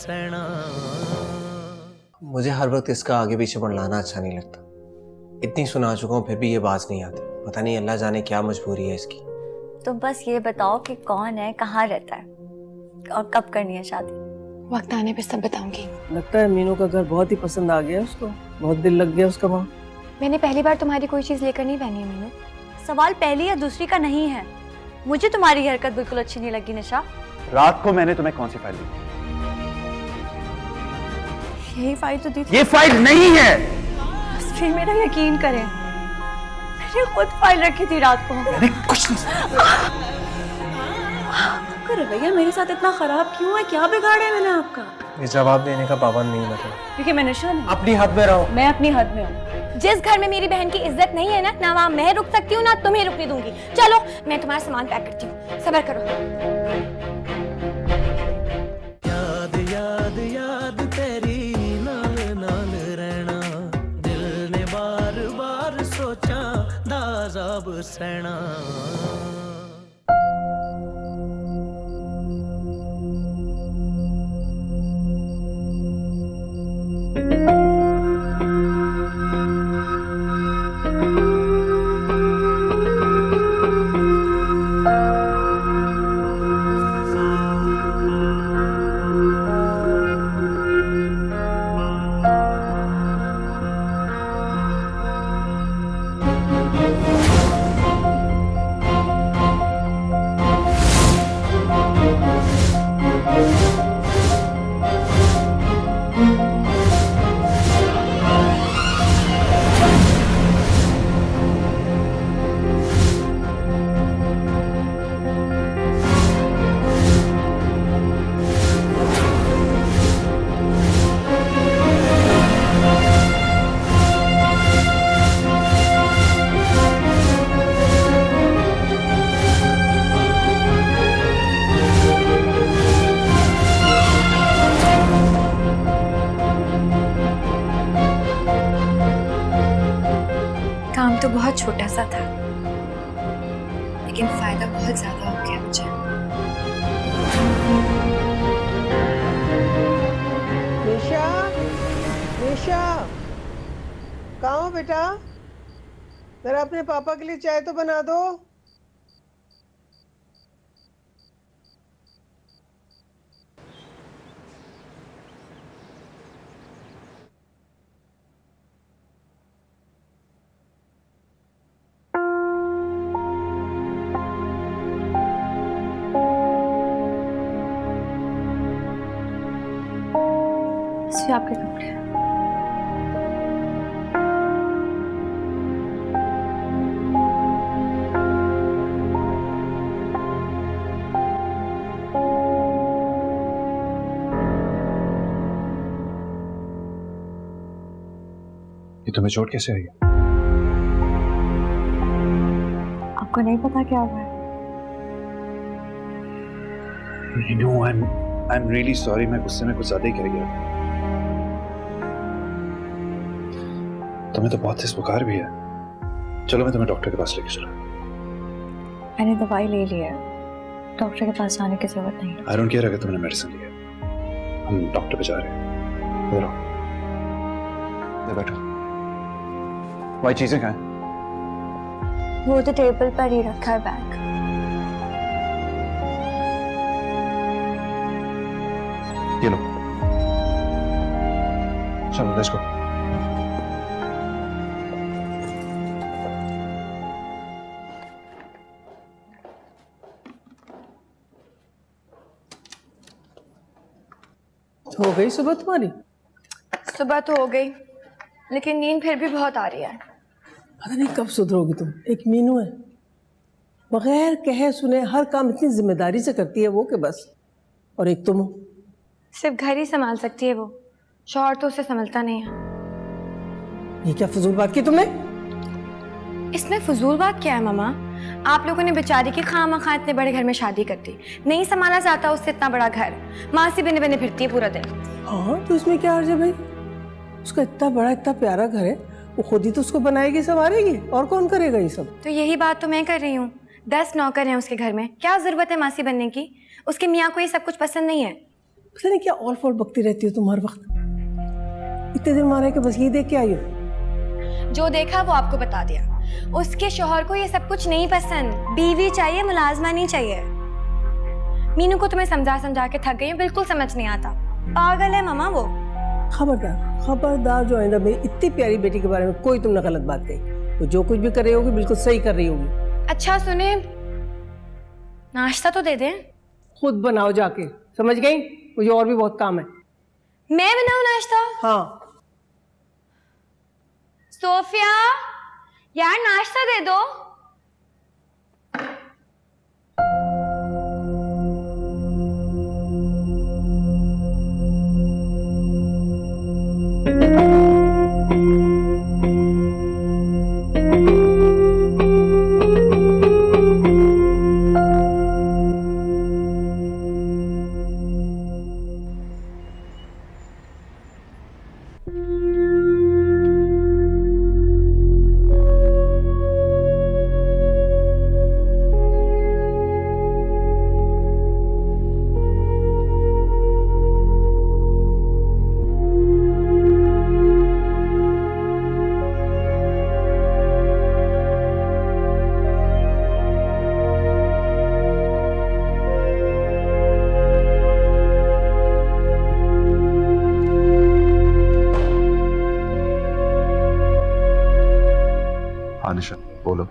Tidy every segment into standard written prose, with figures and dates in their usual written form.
सहना। मुझे हर वक्त इसका आगे पीछे बढ़ाना अच्छा नहीं लगता। इतनी सुना चुका हूँ फिर भी ये बात नहीं आती। पता नहीं अल्लाह जाने क्या मजबूरी है इसकी। तो बस ये बताओ कि कौन है, कहाँ रहता है और कब करनी है शादी? वक्त आने पे सब बताऊंगी। लगता है मीनू का घर बहुत ही पसंद आ गया उसको, बहुत दिल लग गया उसका वहाँ। मैंने पहली बार तुम्हारी कोई चीज लेकर नहीं पहनी है मीनू। सवाल पहली या दूसरी का नहीं है। मुझे तुम्हारी हरकत बिल्कुल अच्छी नहीं लगी निशा। रात को मैंने तुम्हें कौन सी फाइल दी? यही फाइल तो दी थी। ये फाइल नहीं है। बस फिर मेरा यकीन करें, मैंने खुद फाइल रखी थी रात को। मैंने कुछ नहीं। आपका रवैया मेरे साथ इतना खराब क्यों है? क्या बिगाड़ा है मैंने आपका? ये जवाब देने का पाबंद नहीं मतलब। क्योंकि मैं निशा नहीं। अपनी हद में रहो। मैं अपनी हद में हूँ। जिस घर में मेरी बहन की इज्जत नहीं है ना वहाँ मैं रुक सकती हूँ ना तुम्हें रुकने दूंगी। चलो मैं तुम्हारा सामान पैक करती हूँ, सब्र करो। याद याद याद तेरी नाल नाल रहना, दिल ने बार बार सोचा दाज़ाब सहना। काम तो बहुत छोटा सा था लेकिन फायदा बहुत ज्यादा हो गया मुझे। निशा, निशा, कहाँ हो बेटा? जरा अपने पापा के लिए चाय तो बना दो। इसलिए आपके कपड़े हैं। ये तुम्हें चोट कैसे आई? आपको नहीं पता क्या हुआ है? No, I am really sorry. मैं गुस्से में कुछ ज्यादा ही कह गया। तुम्हें तो बहुत तेज बुखार भी है। चलो मैं तुम्हें डॉक्टर के पास लेके चलूं। मैंने दवाई ले ली है, डॉक्टर के पास जाने की जरूरत नहीं है। आई डोंट केयर अगर तुमने मेडिसिन ली है। हम डॉक्टर पे जा रहे हैं। इधर आओ, इधर बैठो। वही चीजें कहाँ हैं? वो तो टेबल पर ही रखा है बैग। ये लो, चलो लेट्स गो। हो गई सुबह तुम्हारी? सुबह तो हो गई लेकिन नींद फिर भी बहुत आ रही है। पता नहीं कब सुधरोगी तुम। एक मीनू है, बगैर कहे सुने हर काम इतनी जिम्मेदारी से करती है वो कि बस। और एक तुम हो। सिर्फ घर ही संभाल सकती है वो, शौहर तो उसे संभलता नहीं है। ये क्या फजूल बात की तुमने? इसमें फजूल बात क्या है मामा? आप लोगों ने बेचारी की खामा-खा इतने बड़े घर में शादी कर दी। नहीं संभाला जाता उससे इतना बड़ा घर। माँ से बने बने फिरती है पूरा दिन। हाँ तो इसमें क्या अर्ज है भाई? उसका इतना बड़ा इतना प्यारा घर है, वो खुद ही तो उसको बनाएगी संवारेगी, और कौन करेगा ये सब? तो यही बात तो मैं कर रही हूँ। 10 नौकर हैं उसके घर में, क्या जरूरत है मासी बनने की? उसके मियाँ को ये सब कुछ पसंद नहीं है। पता नहीं क्या ऑल फॉल बकती रहती हो तुम हर वक्त। इतने दिन मारा है कि बस ये देख के आई हो। जो देखा वो आपको बता दिया। उसके शौहर को ये सब कुछ नहीं पसंद, बीवी चाहिए, मुलाजमा नहीं चाहिए। मीनू को तुम्हें समझा समझा के थक गई हूं, बिल्कुल समझ नहीं आता। पागल है मामा वो। खबरदार खबरदार, जो आइंदा मेरी इतनी प्यारी बेटी के बारे में कोई तुमने गलत बात कही। वो जो कुछ भी कर रही होगी बिल्कुल सही कर रही होगी। अच्छा सुने, नाश्ता तो दे दें। खुद बनाओ जाके, समझ गई? मुझे और भी बहुत काम है। मैं बनाऊं नाश्ता? हाँ। सोफिया यार नाश्ता दे दो। निशा बोलो।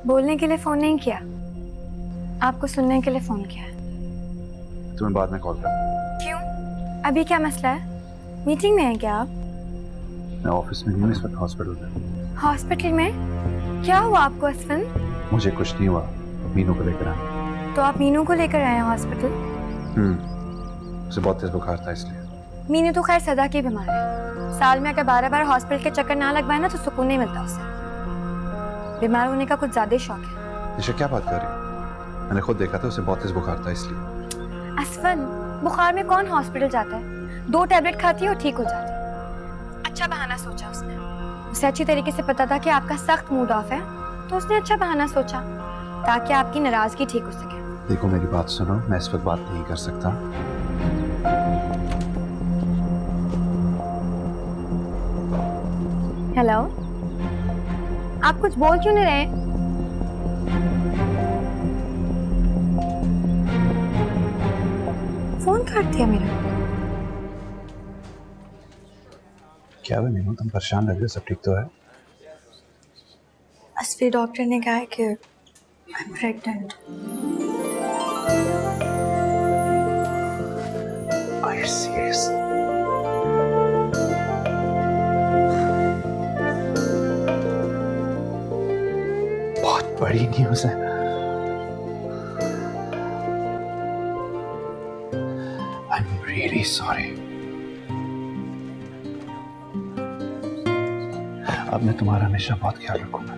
बोलने के लिए फोन नहीं किया, आपको सुनने के लिए फोन किया है। तुम्हें बाद में कॉल कर। क्यों? अभी क्या मसला है? मीटिंग में है क्या आप? मैं ऑफिस में नहीं हूँ इस वक्त, हॉस्पिटल में। हॉस्पिटल में? क्या हुआ आपको असफन? मुझे कुछ नहीं हुआ, मीनू को लेकर आया। तो आप मीनू को लेकर आए हैं हॉस्पिटल? उसे बहुत तेज बुखार था इसलिए। मीनू तो खैर सदा की बीमार है। साल में अगर 12 हॉस्पिटल के चक्कर ना लगवाए ना तो सुकून नहीं मिलता उसे। बीमार होने का कुछ ज्यादा शौक है। निशा क्या बात कर रही है? मैंने खुद देखा था, उसे बहुत तेज बुखार था इसलिए। असफन, बुखार में कौन हॉस्पिटल जाता है? 2 टैबलेट खाती है और ठीक हो जाती है। अच्छा बहाना सोचा उसने। उसे अच्छी तरीके से पता था कि आपका सख्त मूड ऑफ है, तो उसने अच्छा बहाना सोचा ताकि आपकी नाराजगी ठीक हो सके। देखो मेरी बात सुनो, मैं इस वक्त बात नहीं कर सकता। हेलो, आप कुछ बोल क्यों नहीं रहे? फोन काट दिया मेरा। क्या हुआ मीनू, तुम परेशान लग रहे हो? सब ठीक तो है? असफी डॉक्टर ने कहा है कि I'm pregnant. Are you serious? बहुत बड़ी न्यूज़ है। I'm really sorry. अब मैं तुम्हारा हमेशा बहुत ख्याल रखूंगा।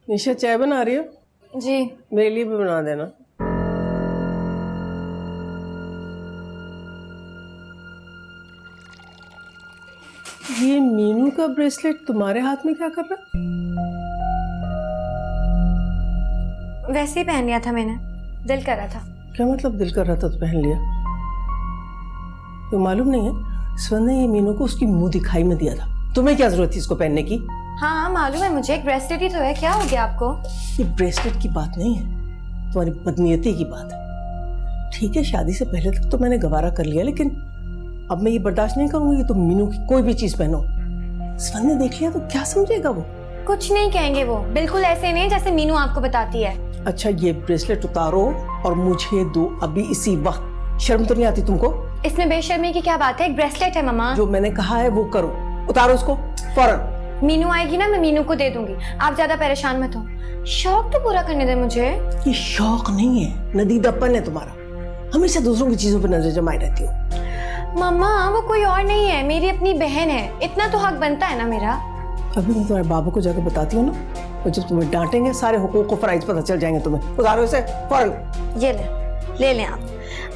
निशा चाय बना रही हो? जी। मेरे लिए भी बना देना। ये मीनू का ब्रेसलेट तुम्हारे हाथ में क्या कर रहा? वैसे ही पहन लिया था मैंने, दिल कर रहा था। क्या मतलब दिल कर रहा था तो पहन लिया? तो मालूम नहीं है, स्वन ने ये मीनू को उसकी मुंह दिखाई में दिया था। तुम्हें क्या जरूरत थी इसको पहनने की? हाँ मालूम है मुझे, एक ब्रेसलेट ही तो है, क्या हो गया आपको? ये ब्रेसलेट की बात नहीं है, तुम्हारी बदनीयती की बात है। ठीक है, शादी से पहले तक तो मैंने गवारा कर लिया, लेकिन अब मैं ये बर्दाश्त नहीं करूंगी कि तुम मीनू की कोई भी चीज पहनो। स्वन ने देख लिया तो क्या समझेगा वो? कुछ नहीं कहेंगे वो, बिल्कुल ऐसे नहीं जैसे मीनू आपको बताती है। अच्छा, ये ब्रेसलेट उतारो और मुझे दो अभी इसी वक्त। शर्म तो नहीं आती तुमको? इसमें बेशर्मी की क्या बात है? एक ब्रेसलेट है मामा। जो मैंने कहा है वो करो, उतारो उसको फौरन। मीनू आएगी ना, मैं मीनू को दे दूंगी, आप ज्यादा परेशान मत हो। शौक तो पूरा करने दे मुझे। ये शौक नहीं है, नदीदापन है तुम्हारा। हमेशा दूसरों की चीजों पर नजर जमाए रहती हो। मम्मा वो कोई और नहीं है, मेरी अपनी बहन है, इतना तो हक बनता है ना मेरा। अभी मैं तुम्हारे बाबू को जाकर बताती हूँ ना, तो जब तुम्हें डांटेंगे सारे हुकूक और फराइज पता चल जाएंगे तुम्हें। उतारो इसे फौरन। ये ले लें आप।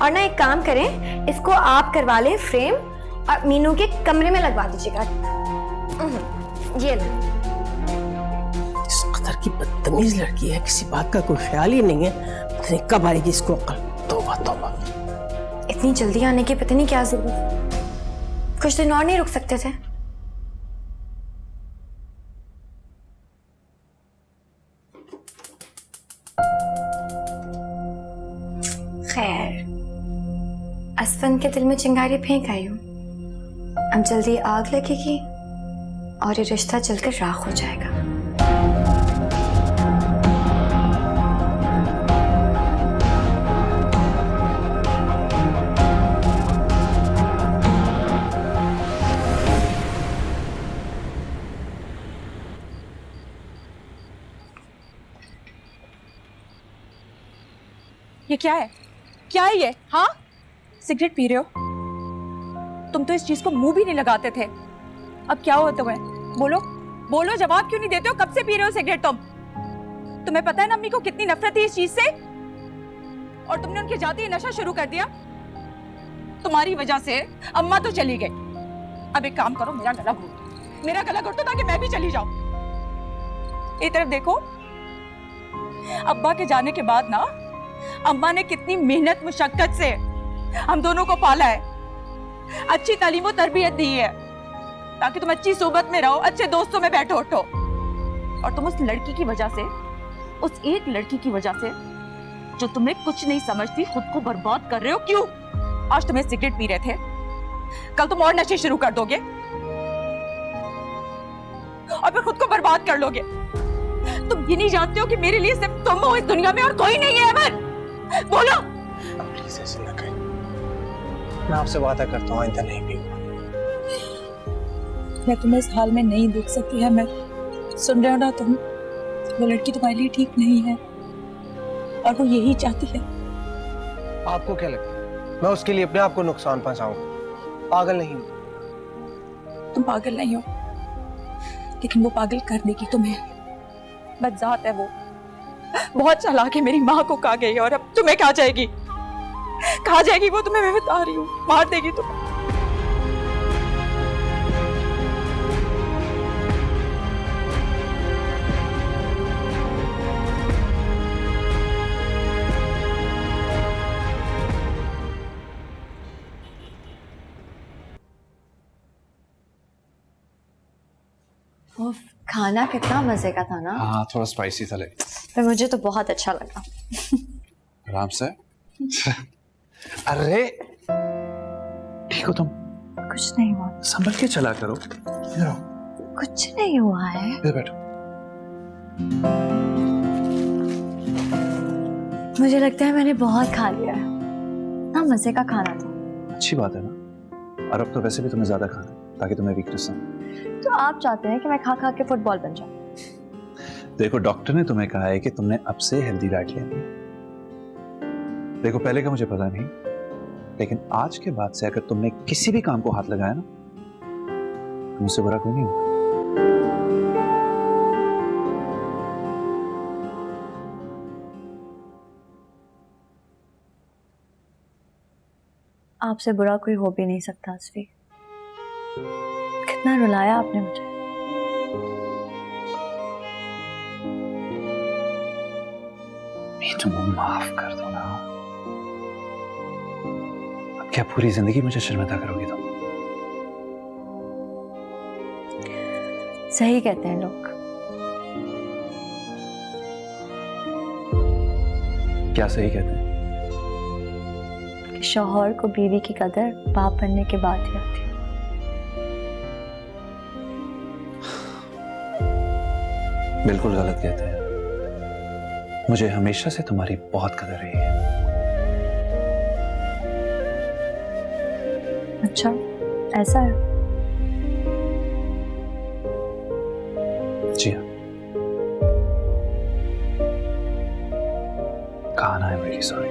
और ना एक काम करें, इसको आप करवा लें फ्रेम और मीनू के कमरे में लगवा दीजिएगा। ये ले। इस कदर की बदतमीज लड़की है, किसी बात का कोई ख्याल ही नहीं है। पता नहीं कब आएगी इसको अक्ल। तौबा तौबा। इतनी जल्दी आने की पता नहीं क्या जरूरत, कुछ दिन और नहीं रुक सकते थे? खैर, असफन के दिल में चिंगारी फेंक आई हूं। अब जल्दी आग लगेगी और ये रिश्ता जलकर राख हो जाएगा। ये क्या है? क्या है ये? हाँ, सिगरेट पी रहे हो? तुम तो इस चीज को मुंह भी नहीं लगाते थे, अब क्या हुआ तुम्हें? बोलो बोलो, जवाब क्यों नहीं देते हो? कब से पी रहे हो सिगरेट तुम? तुम्हें पता है ना अम्मी को कितनी नफरत थी इस चीज से, और तुमने उनके जाते ही नशा शुरू कर दिया। तुम्हारी वजह से अम्मा तो चली गई। अब एक काम करो, मेरा गला घोट दो ताकि मैं भी चली जाऊं। एक तरफ देखो, अब्बा के जाने के बाद ना अम्मा ने कितनी मेहनत मुशक्कत से हम दोनों को पाला है, अच्छी तालीम और तरबियत दी है ताकि तुम अच्छी सोबत में रहो, अच्छे दोस्तों में बैठो उठो। और तुम उस लड़की की वजह से, उस एक लड़की की वजह से जो तुम्हें कुछ नहीं समझती, खुद को बर्बाद कर रहे हो। क्यों? आज तुम्हें सिगरेट पी रहे थे, कल तुम और नशे शुरू कर दोगे और फिर खुद को बर्बाद कर लोगे। तुम ये नहीं जानते हो कि मेरे लिए सिर्फ तुम हो इस दुनिया में और कोई नहीं है। अमर, बोलो। प्लीज ऐसे ना कहीं, मैं आपसे वादा करता हूँ आइंदा नहीं पीऊंगा। मैं तुम्हें इस हाल में नहीं देख सकती है। मैं सुन रहे हो ना तुम, वो लड़की तुम्हारे लिए ठीक नहीं है और वो यही चाहती है। आपको क्या लगता है मैं उसके लिए अपने आप को नुकसान पहुंचाऊंगा? पागल नहीं हूं। तुम पागल नहीं हो, लेकिन वो पागल कर देगी तुम्हें। बदजात है वो, बहुत चालाक है। मेरी माँ को खा गई और अब तुम्हें खा जाएगी। खा जाएगी वो तुम्हें, मैं बता रही हूँ, मार देगी तुम्हें। खाना कितना मजे का था ना। हाँ, थोड़ा स्पाइसी था लेकिन पर मुझे तो बहुत अच्छा लगा। आराम से। अरे ठीक हो तुम? कुछ नहीं हुआ। संभल के चला करो। इधर आओ। कुछ नहीं हुआ है। इधर बैठो। मुझे लगता है मैंने बहुत खा लिया है ना, मजे का खाना था। अच्छी बात है ना, और अब तो वैसे भी तुम्हें ज्यादा खाना है ताकि तुम्हें वीकनेस ना। तो आप चाहते हैं कि मैं खा खा के फुटबॉल बन जाऊं? देखो, डॉक्टर ने तुम्हें कहा है कि तुमने अब से हेल्दी डाइट लेनी है। देखो, पहले का मुझे पता नहीं, लेकिन आज के बाद से अगर तुमने किसी भी काम को हाथ लगाया ना, तो मुझसे बुरा कोई नहीं होगा। आपसे बुरा कोई हो भी नहीं सकता असफी। कितना रुलाया आपने मुझे। तुम माफ कर दो ना। अब क्या पूरी जिंदगी मुझे शर्मिंदा करोगी तुम? सही कहते हैं लोग। क्या सही कहते हैं? कि शौहर को बीवी की कदर बाप बनने के बाद ही आती है। बिल्कुल गलत कहते हैं। मुझे हमेशा से तुम्हारी बहुत कदर रही है। अच्छा, ऐसा है? जी हाँ। Kanha, I am very sorry.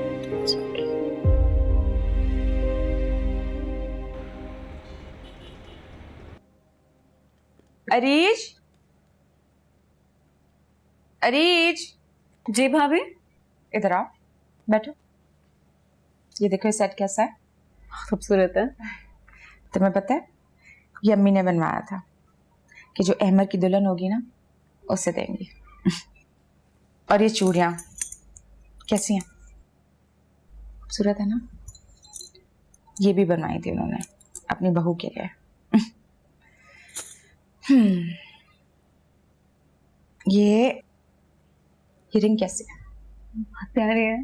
Arish, Areez, जी भाभी। इधर आओ, बैठो। ये देखो ये सेट कैसा है, खूबसूरत है। तुम्हें पता है ये अम्मी ने बनवाया था कि जो अहमद की दुल्हन होगी ना उसे देंगी। और ये चूड़ियां कैसी हैं, खूबसूरत है ना? ये भी बनवाई थी उन्होंने अपनी बहू के लिए। ये रिंग कैसी है? प्यारी है।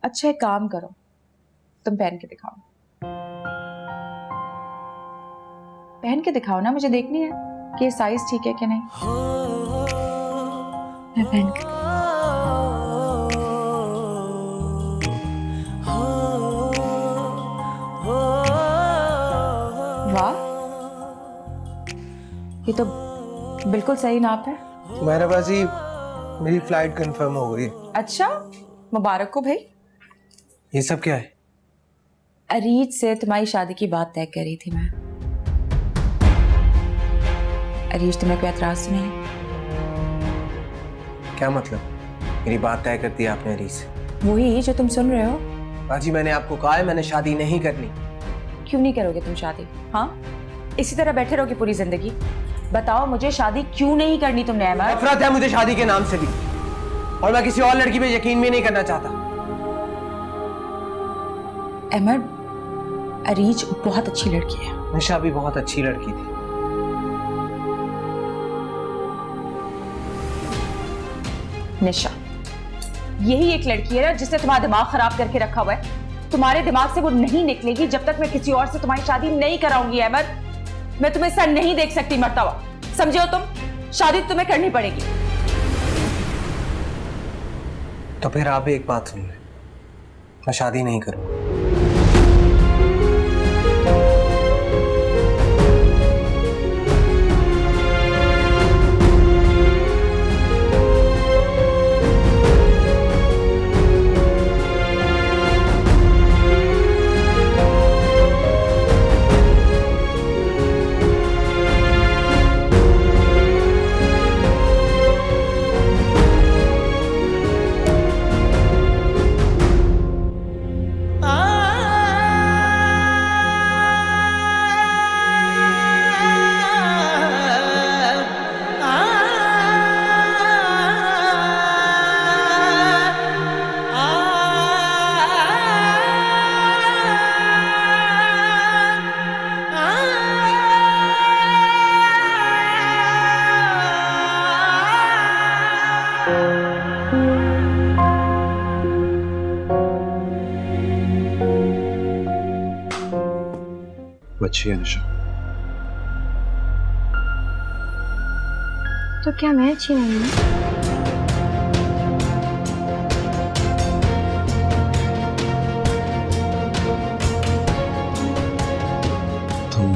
अच्छा एक काम करो, तुम पहन के दिखाओ। पहन के दिखाओ ना, मुझे देखनी है कि साइज ठीक है कि नहीं। मैं पहन के वाह, ये तो बिल्कुल सही नाप है। तुम्हारा बाजी, मेरी फ्लाइट कंफर्म हो गई। अच्छा, मुबारक को भाई। ये सब क्या है? अरीज से तुम्हारी शादी की बात तय करी थी मैं। अरीज, तुम्हें कोई एतराज नहीं? क्या मतलब? मेरी बात तय कर दी आपने अरीज से? वही जो तुम सुन रहे हो। बाजी, मैंने आपको कहा है मैंने शादी नहीं करनी। क्यों नहीं करोगे तुम शादी? हाँ, इसी तरह बैठे रहोगे पूरी जिंदगी? बताओ मुझे, शादी क्यों नहीं करनी तुमने? अहमद, नफरत है मुझे शादी के नाम से भी, और मैं किसी और लड़की पे यकीन भी नहीं करना चाहता। अहमद, अरीज बहुत अच्छी लड़की है। निशा भी बहुत अच्छी लड़की थी। निशा यही एक लड़की है ना जिसने तुम्हारा दिमाग खराब करके रखा हुआ है। तुम्हारे दिमाग से वो नहीं निकलेगी जब तक मैं किसी और से तुम्हारी शादी नहीं कराऊंगी। अहमद, मैं तुम्हें सर नहीं देख सकती मरता हुआ, समझे हो तुम? शादी तुम्हें करनी पड़ेगी। तो फिर आप एक बात सुन ले, मैं शादी नहीं करूंगा। अच्छी है निशा। तो क्या मैं अच्छी नहीं हूँ? तुम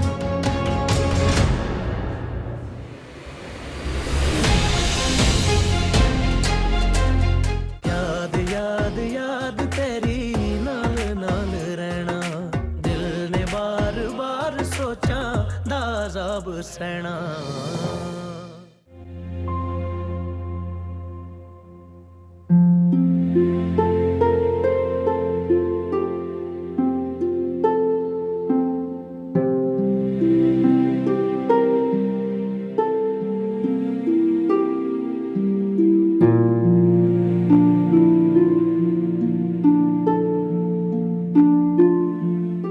याद याद याद तेरी नाल नाल रहना, दिल ने बार बार सोचा दाज़ाब सहना।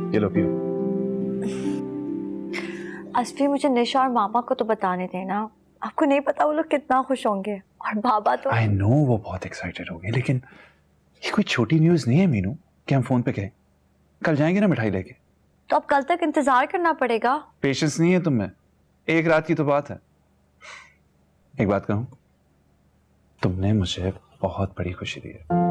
ये लो पियो। असफी, मुझे निशा और मामा को तो बताने देना। आपको नहीं पता वो लोग कितना खुश होंगे, और बाबा तो आई नो वो बहुत एक्साइटेड होंगे, लेकिन ये कोई छोटी न्यूज नहीं है मीनू कि हम फोन पे कहें। कल जाएंगे ना मिठाई लेके। तो अब कल तक इंतजार करना पड़ेगा। पेशेंस नहीं है तुम में, एक रात की तो बात है। एक बात कहूं, तुमने मुझे बहुत बड़ी खुशी दी है।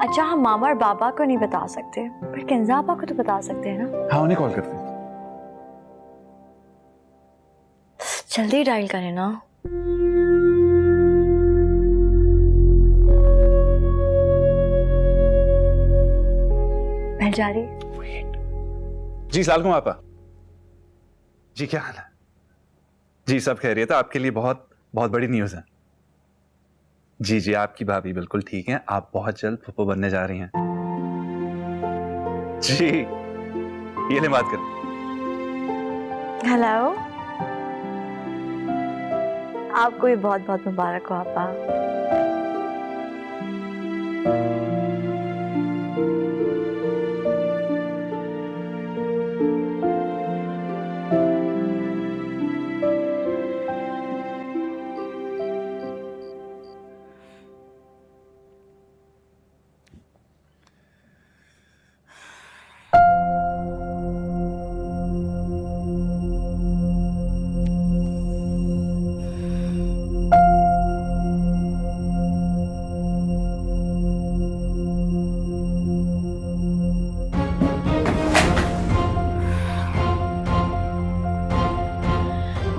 अच्छा, हम मामा और बाबा को नहीं बता सकते, पर किंजा आपा को तो बता सकते हैं ना। हाँ, उन्हें कॉल करते हैं। जल्दी डायल करें ना। मैं जा रही। जी सलाम आपा। जी क्या हाल है? जी सब खैरियत है। आपके लिए बहुत बहुत बड़ी न्यूज़ है। जी जी आपकी भाभी बिल्कुल ठीक हैं। आप बहुत जल्द फूफो बनने जा रही हैं। जी ये ले बात कर। हेलो, आपको भी बहुत बहुत मुबारक हो आपा।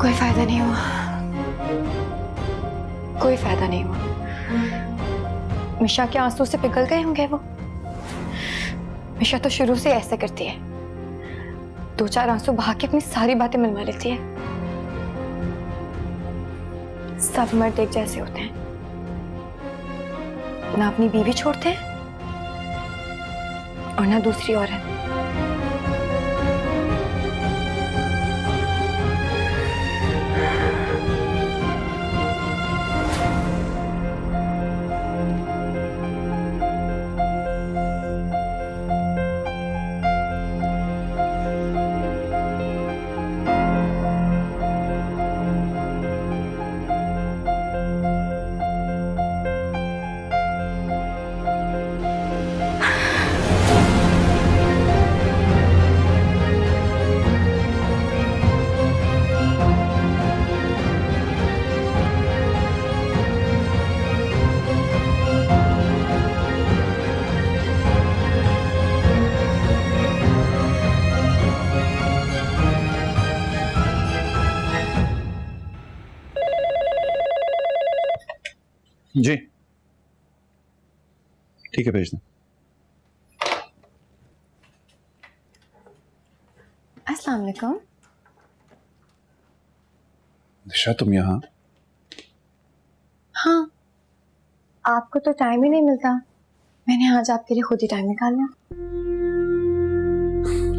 कोई फायदा नहीं हुआ, कोई फायदा नहीं हुआ। मिशा के आंसू से पिघल गए होंगे वो। मिशा तो शुरू से ऐसे करती है, 2-4 आंसू बहा के अपनी सारी बातें मनवा लेती है। सब मर्द एक जैसे होते हैं, ना अपनी बीवी छोड़ते हैं और ना दूसरी औरत। जी ठीक है भेज दें। अस्सलाम वालेकुम। दिशा तुम यहाँ? हाँ, आपको तो टाइम ही नहीं मिलता, मैंने आज आपके लिए खुद ही टाइम निकाला।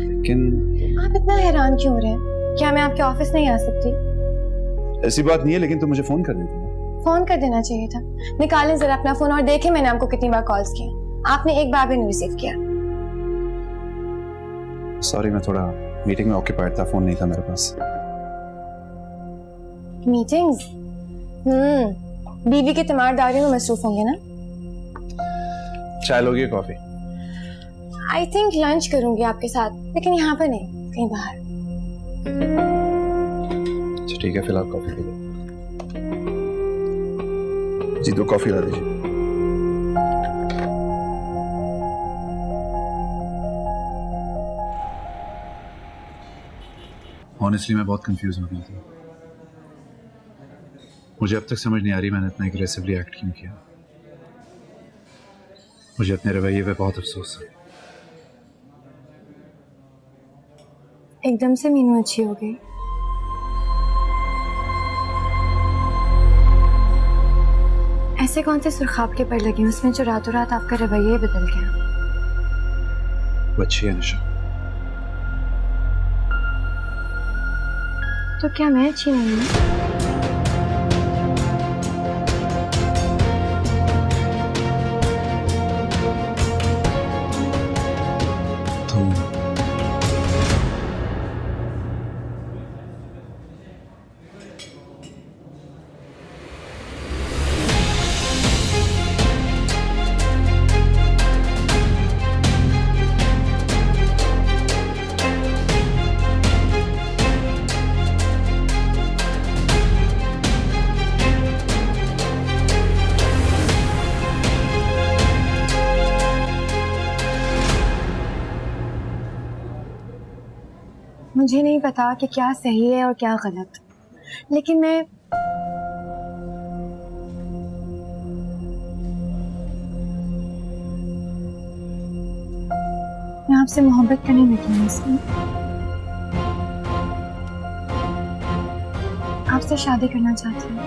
लेकिन आप इतना हैरान क्यों हो रहे हैं? क्या मैं आपके ऑफिस नहीं आ सकती? ऐसी बात नहीं है, लेकिन तुम मुझे फोन कर देती। फोन कर देना चाहिए था। निकालें जरा अपना फोन और देखें मैंने आपको कितनी बार कॉल्स किए, आपने एक बार भी नहीं रिसीव किया। सॉरी मैं थोड़ा मीटिंग में ऑक्यूपाइड था, फोन नहीं था मेरे पास। मीटिंग्स? बीवी की तीमारदारी में मसरूफ होंगे ना? चाय लोगे कॉफी? आई थिंक लंच करूंगी आपके साथ, लेकिन यहाँ पर नहीं, कहीं बाहर। अच्छा ठीक है, फिलहाल कॉफी पी लो। जी 2 कॉफी ला दीजिए। ऑनेस्टली मैं बहुत कंफ्यूज हो गया था। मुझे अब तक समझ नहीं आ रही मैंने इतना एग्रेसिवली एक्ट क्यों किया। मुझे अपने रवैये पे बहुत अफसोस है। एकदम से मीनू अच्छी हो गई। ऐसे कौन से सुर्खाब के पर लगी उसमें जो रातों रात आपका रवैया बदल गया? वो अच्छी है निशा। तो क्या मैं अच्छी नहीं हूँ? तुम मुझे नहीं पता कि क्या सही है और क्या गलत, लेकिन मैं आपसे मोहब्बत करने लगी हूँ। आपसे शादी करना चाहती हूँ।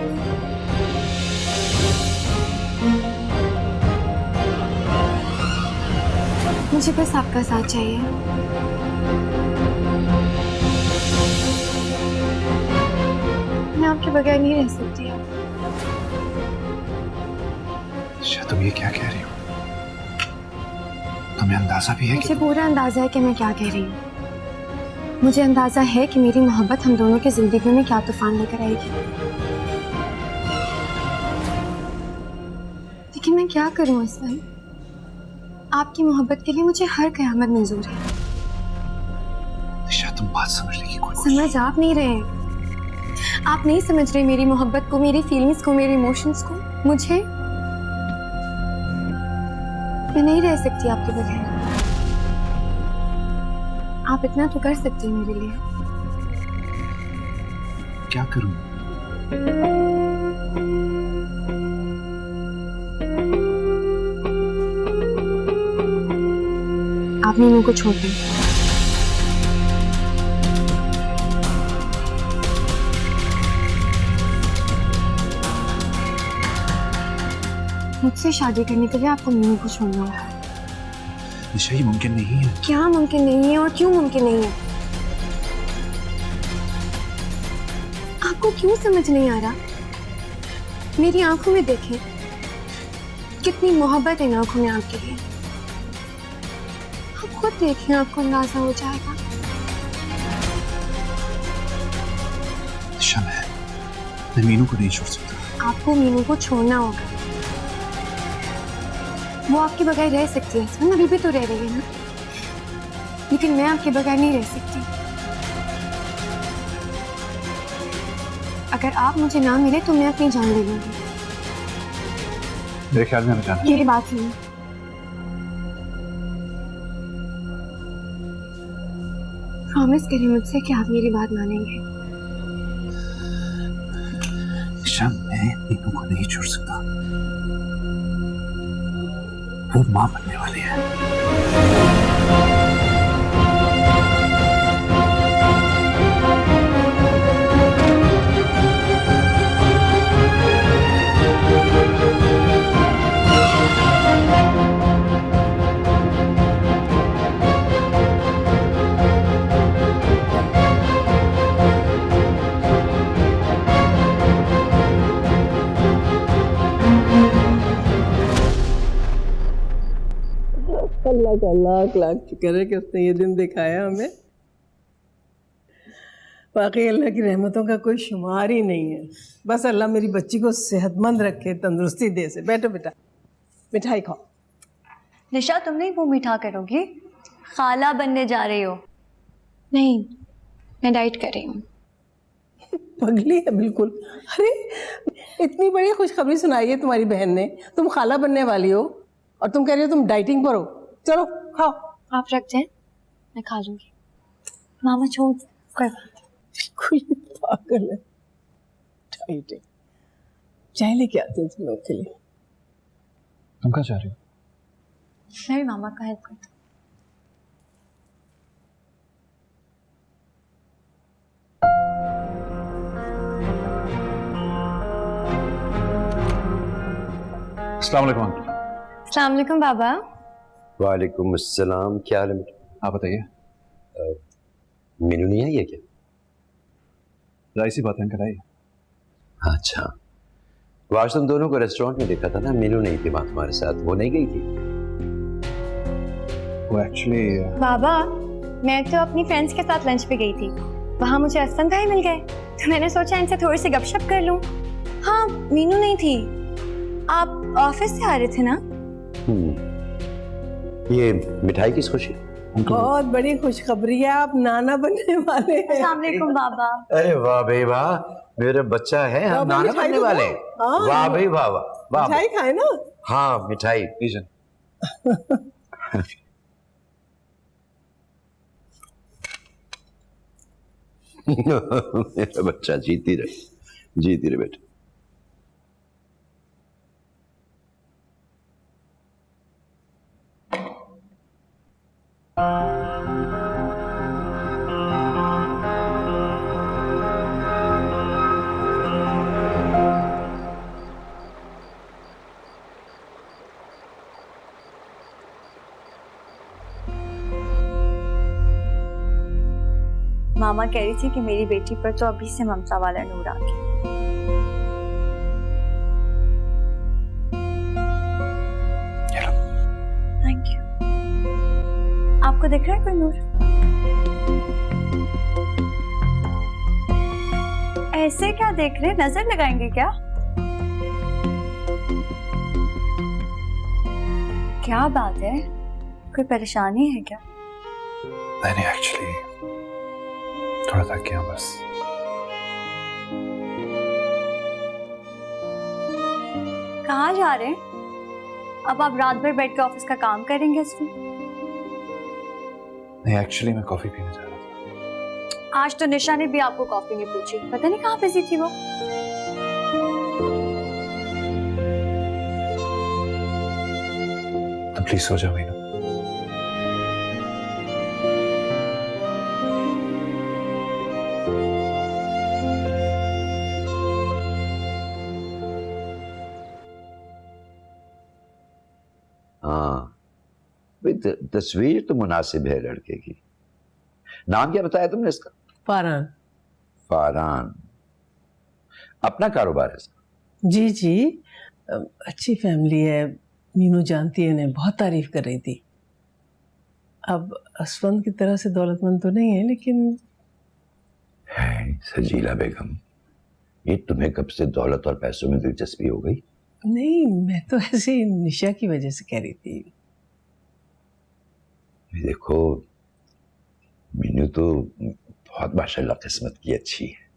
मुझे बस आपका साथ चाहिए। मैं आपके बगैर नहीं रह सकती। अच्छा, तुम ये क्या कह रही हो? तुम्हें अंदाजा भी है मुझे पूरा अंदाजा है कि मैं क्या कह रही हूँ। मुझे अंदाजा है कि मेरी मोहब्बत हम दोनों की जिंदगी में क्या तूफान लेकर आएगी, लेकिन मैं क्या करूँ इस वक्त? आपकी मोहब्बत के लिए मुझे हर कयामत मंजूर है। निशा, तुम बात समझने की कोशिश। समझ आप नहीं रहे। आप नहीं समझ रहे मेरी मोहब्बत को, मेरी फीलिंग्स को, मेरे इमोशंस को। मुझे, मैं नहीं रह सकती आपके बगैर। आप इतना तो कर सकती हैं मेरे लिए। क्या करूं? आप मीनू को छोड़ दें। मुझसे शादी करने के लिए आपको मीनू को छोड़ना होगा। निशा, ये मुमकिन नहीं है। क्या मुमकिन नहीं है और क्यों मुमकिन नहीं है? आपको क्यों समझ नहीं आ रहा? मेरी आंखों में देखें, कितनी मोहब्बत है इन आंखों में आपके लिए। आप खुद देखें, आपको अंदाजा हो जाएगा। निशा, मैं मीनू को नहीं छोड़ सकता। आपको मीनू को छोड़ना होगा। वो आपके बगैर रह सकती है, इसमें अभी भी तो रह रही है ना, लेकिन मैं आपके बगैर नहीं रह सकती। अगर आप मुझे ना मिले तो मैं अपनी जान ले लूंगी। मेरे ख्याल में हमें जाना। मेरी बात सुनिए। प्रॉमिस करिए मुझसे कि आप मेरी बात मानेंगे। निशा, मैं मीनू को नहीं छोड़ सकता। वो मां बनने वाली है। अल्लाह का लाख लाख शुक्र है कि उसने ये दिन दिखाया हमें। बाकी अल्लाह की रहमतों का कोई शुमार ही नहीं है। बस अल्लाह मेरी बच्ची को सेहतमंद रखे, तंदुरुस्ती दे। से बैठो बेटा, मिठाई खाओ। निशा, तुम नहीं वो मीठा करोगी? खाला बनने जा रही हो। नहीं, मैं डाइट कर रही हूँ। पगली है बिल्कुल। अरे इतनी बड़ी खुशखबरी सुनाई है तुम्हारी बहन ने, तुम खाला बनने वाली हो और तुम कह रही हो तुम डाइटिंग पर हो। चलो खाओ। आप रख दें, मैं खा लूंगी। मामा छोड़, कोई बात बिल्कुल पागल है। डाइटिंग, चाय लेके आते हैं तुम लोग के लिए। तुम कहाँ जा रही हो? मैं भी मामा का हेल्प करता हूँ। अस्सलाम वालेकुम अंकल। अस्सलाम वालेकुम बाबा। वालेकुम अस्सलाम। क्या हाल है? आप बताइए। मीनू नहीं आई है क्या? जाहिर सी बात है अंकल, आई। अच्छा, वो आज तुम दोनों को रेस्टोरेंट में देखा था ना, मीनू नहीं थी वहां तुम्हारे साथ, वो नहीं गई थी? वो एक्चुअली बाबा, मैं तो अपनी फ्रेंड्स के साथ लंच पे गई थी, वहाँ मुझे असलम भाई मिल गए, तो मैंने सोचा इनसे थोड़ी सी गपशप कर लूं। हाँ, मीनू नहीं थी। आप ऑफिस से आ रहे थे ना? ये मिठाई किस खुशी? बहुत बड़ी खुशखबरी है, आप नाना बनने वाले हैं। अस्सलाम वालेकुम बाबा। अरे वाह भाई वाह, मेरा बच्चा है, हम नाना बनने वाले हैं। वाह भाई वाह वाह। मिठाई खाए ना? हाँ मिठाई। मेरा बच्चा जीती रहे बेटा। मामा कह रही थी कि मेरी बेटी पर तो अभी से ममता वाला नूर आ गया। Thank you. आपको दिख रहा है कोई नूर? ऐसे क्या देख रहे, नजर लगाएंगे क्या? क्या बात है, कोई परेशानी है क्या? नहीं एक्चुअली थोड़ा थक गया बस। कहाँ जा रहे हैं? अब आप रात भर बैठ के ऑफिस का काम करेंगे इसमें? नहीं एक्चुअली मैं कॉफी पीने जा रहा था। आज तो निशा ने भी आपको कॉफी नहीं पूछी, पता नहीं कहाँ बिजी थी वो। तो प्लीज सो जाओ मीनू। हाँ तस्वीर तो मुनासिब है लड़के की। नाम क्या बताया तुमने इसका? फारान। फारान। अपना कारोबार है इसका? जी जी, अच्छी फैमिली है, मीनू जानती है, इन्हें बहुत तारीफ कर रही थी। अब असफंद की तरह से दौलतमंद तो नहीं है, लेकिन है। सजीला बेगम, ये तुम्हें कब से दौलत और पैसों में दिलचस्पी हो गई? नहीं, मैं तो ऐसे ही निशा की वजह से कह रही थी। देखो मीनू तो बहुत माशाल्लाह किस्मत की अच्छी है,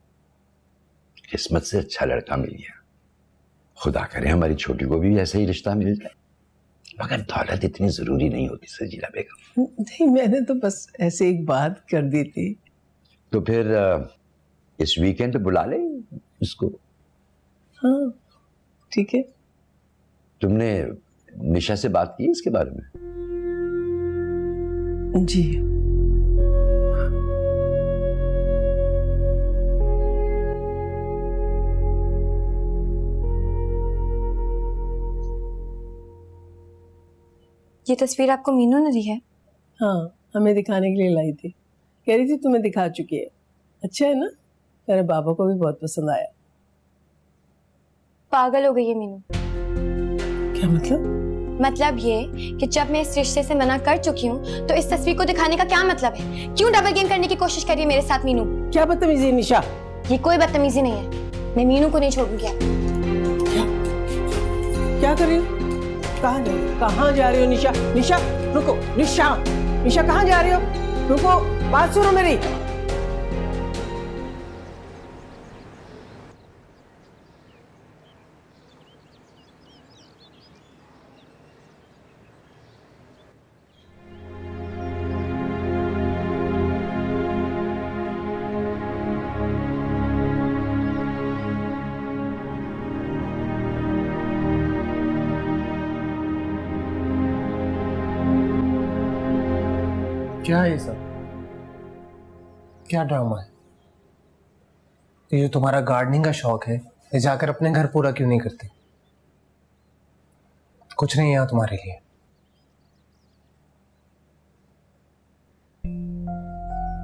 किस्मत से अच्छा लड़का मिल गया। खुदा करे हमारी छोटी को भी ऐसा ही रिश्ता मिल जाए, मगर दौलत इतनी जरूरी नहीं होती सजीला बेगम। नहीं, मैंने तो बस ऐसे एक बात कर दी थी। तो फिर इस वीकेंड बुला ले इसको। हाँ ठीक है। तुमने निशा से बात की इसके बारे में? जी ये तस्वीर आपको मीनू ने दी है? हाँ, हमें दिखाने के लिए लाई थी। कह रही थी तुम्हें दिखा चुकी है। अच्छा है ना? मेरे बाबा को भी बहुत पसंद आया। पागल हो गई है मीनू। क्या मतलब? मतलब ये कि जब मैं इस रिश्ते से मना कर चुकी हूँ तो इस तस्वीर को दिखाने का क्या मतलब है? क्यों डबल गेम करने की कोशिश कर रही है मेरे साथ मीनू? क्या बदतमीजी है निशा? ये कोई बदतमीजी नहीं है, मैं मीनू को नहीं छोड़ूंगी। क्या कर रही हो? कहाँ जा रही हो निशा? निशा रुको, निशा निशा कहाँ जा रही हो? रुको, बात सुनो मेरी। क्या है ये सब? क्या ड्रामा है? ये जो तुम्हारा गार्डनिंग का शौक है, ये जाकर अपने घर पूरा क्यों नहीं करते? कुछ नहीं यहाँ तुम्हारे लिए।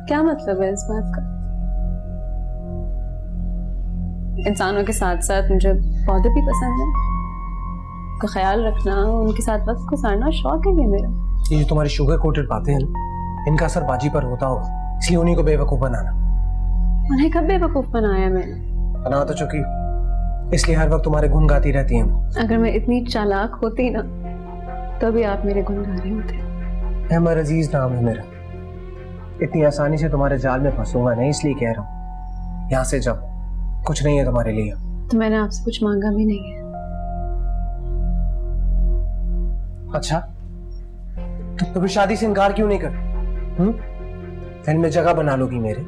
क्या मतलब है इस बात का? इंसानों के साथ साथ मुझे पौधे भी पसंद है, उनका ख्याल रखना, उनके साथ वक्त गुजारना शौक है ये मेरा। ये जो तुम्हारी शुगर कोटेड बातें हैं ना, इनका असर बाजी पर होता होगा, इसलिए उन्हीं को बेवकूफ बनाना। उन्हें कब बेवकूफ बनाया मैंने? बना तो चुकी, इसलिए हर वक्त तुम्हारे गुण गाती रहती हैं। अगर मैं इतनी चालाक होती ना तो भी आप मेरे गुण गा रहे होते। अहमद अजीज नाम है मेरा। इतनी आसानी से तुम्हारे जाल में फंसूंगा नहीं, इसलिए कह रहा हूँ यहाँ से जाओ, कुछ नहीं है तुम्हारे लिए। तो मैंने आपसे कुछ मांगा भी नहीं है। अच्छा, तो फिर शादी से इनकार क्यों नहीं कर? फिर में जगह बना लोगी मेरे,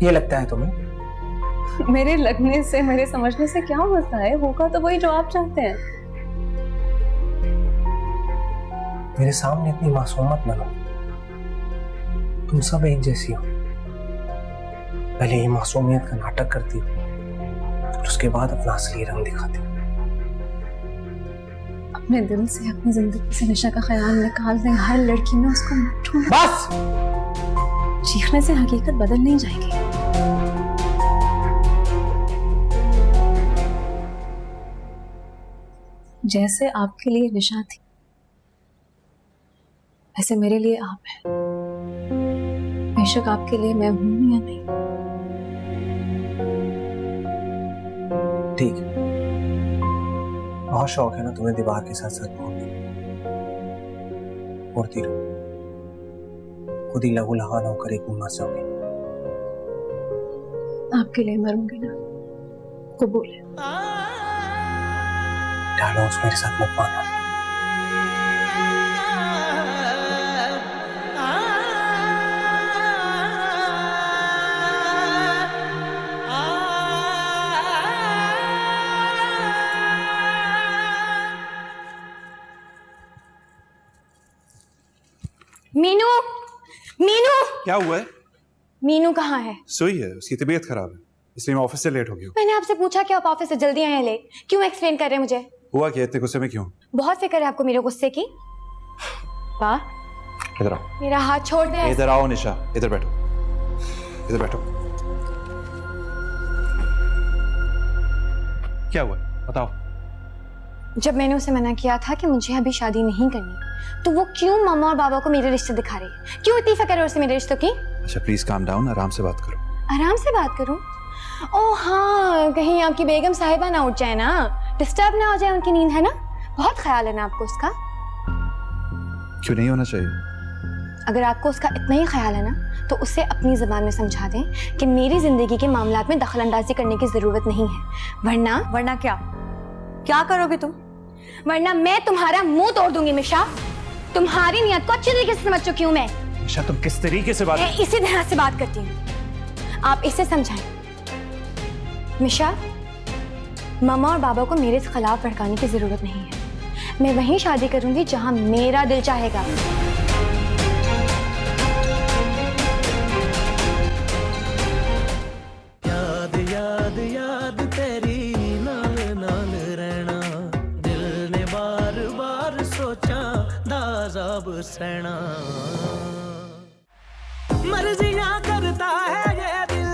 ये लगता है तुम्हें? मेरे लगने से, मेरे समझने से क्या होता है? होगा तो वही जो आप चाहते हैं। मेरे सामने इतनी मासूम मत बनो, तुम सब एक जैसी हो। पहले ये मासूमियत का नाटक करती हो, और उसके बाद अपना असली रंग दिखाती हो। अपने दिल से, अपनी जिंदगी से निशा का ख्याल निकाल दें। हर लड़की में उसको मत ढूंढो। बस चीखने से हकीकत बदल नहीं जाएगी। जैसे आपके लिए निशा थी, ऐसे मेरे लिए आप हैं। बेशक आपके लिए मैं हूं या नहीं। ठीक है, बहुत शौक है ना तुम्हें दीवार के साथ साथ बोलने, उड़ती रहो, खुद ही लहू लहान होकर एक दिन मर जाओगे। आपके लिए मरूंगी ना, कबूल है। डायलॉग्स मेरे साथ मत मानो। मीनू, मीनू, क्या हुआ है? मीनू कहाँ है? सोई है, उसकी तबीयत खराब है, इसलिए मैं ऑफिस से लेट हो गया हूँ। मैंने आपसे पूछा कि आप ऑफिस से जल्दी आए हैं लेट, क्यों एक्सप्लेन कर रहे हैं मुझे? हुआ क्या, इतने गुस्से में क्यों? बहुत फिक्र है आपको मेरे गुस्से की। वाह, इधर आओ। मेरा हाथ छोड़ दे। इधर आओ निशा, इधर बैठो, इधर बैठो। क्या हुआ, बताओ। जब मैंने उसे मना किया था कि मुझे अभी शादी नहीं करनी, तो वो क्यों मामा और बाबा को मेरे रिश्ते दिखा रही है? क्यों इतनी फिक्र है उसे मेरे रिश्तों की? अच्छा प्लीज काम डाउन, आराम से बात करो। आराम से बात करूं? ओह हाँ, कहीं आपकी बेगम साहिबा ना उठ जाए ना, डिस्टर्ब ना हो जाए उनकी नींद, है ना? बहुत ख्याल है ना आपको उसका? क्यों नहीं होना चाहिए? अगर आपको उसका इतना ही ख्याल है ना, तो उसे अपनी ज़बान में समझा दें कि मेरी जिंदगी के मामलात में दखलंदाजी करने की जरूरत नहीं है। वरना क्या करोगे तुम? वरना मैं तुम्हारा मुंह तोड़ दूंगी मिशा। तुम्हारी नियत को अच्छी तरीके से समझ चुकी हूँ मैं। निशा तुम किस तरीके से बात? मैं इसी तरह से बात करती हूँ, आप इसे समझाएं। मिशा, मामा और बाबा को मेरे खिलाफ भड़काने की जरूरत नहीं है। मैं वहीं शादी करूंगी जहां मेरा दिल चाहेगा। याद याद याद तेरी नाल नाल रहना, दिल ने बार बार सोचा दाज़ाब सहना। मर्जियां करता है ये दिल,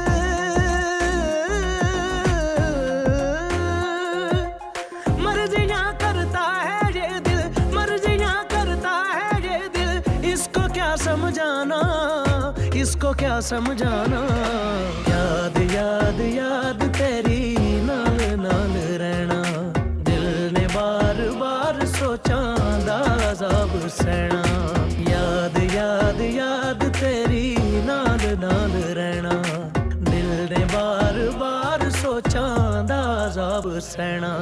मर्जियां करता है ये दिल, मर्जियां करता है ये दिल। इसको क्या समझाना, इसको क्या समझाना। याद याद याद तेरी नाल नाल रहना, दिल ने बार बार सोचा दाज़ाब सहना। याद याद याद तेरी नाल नाल रहना, दिल ने बार बार सोचा दाज़ाब सहना।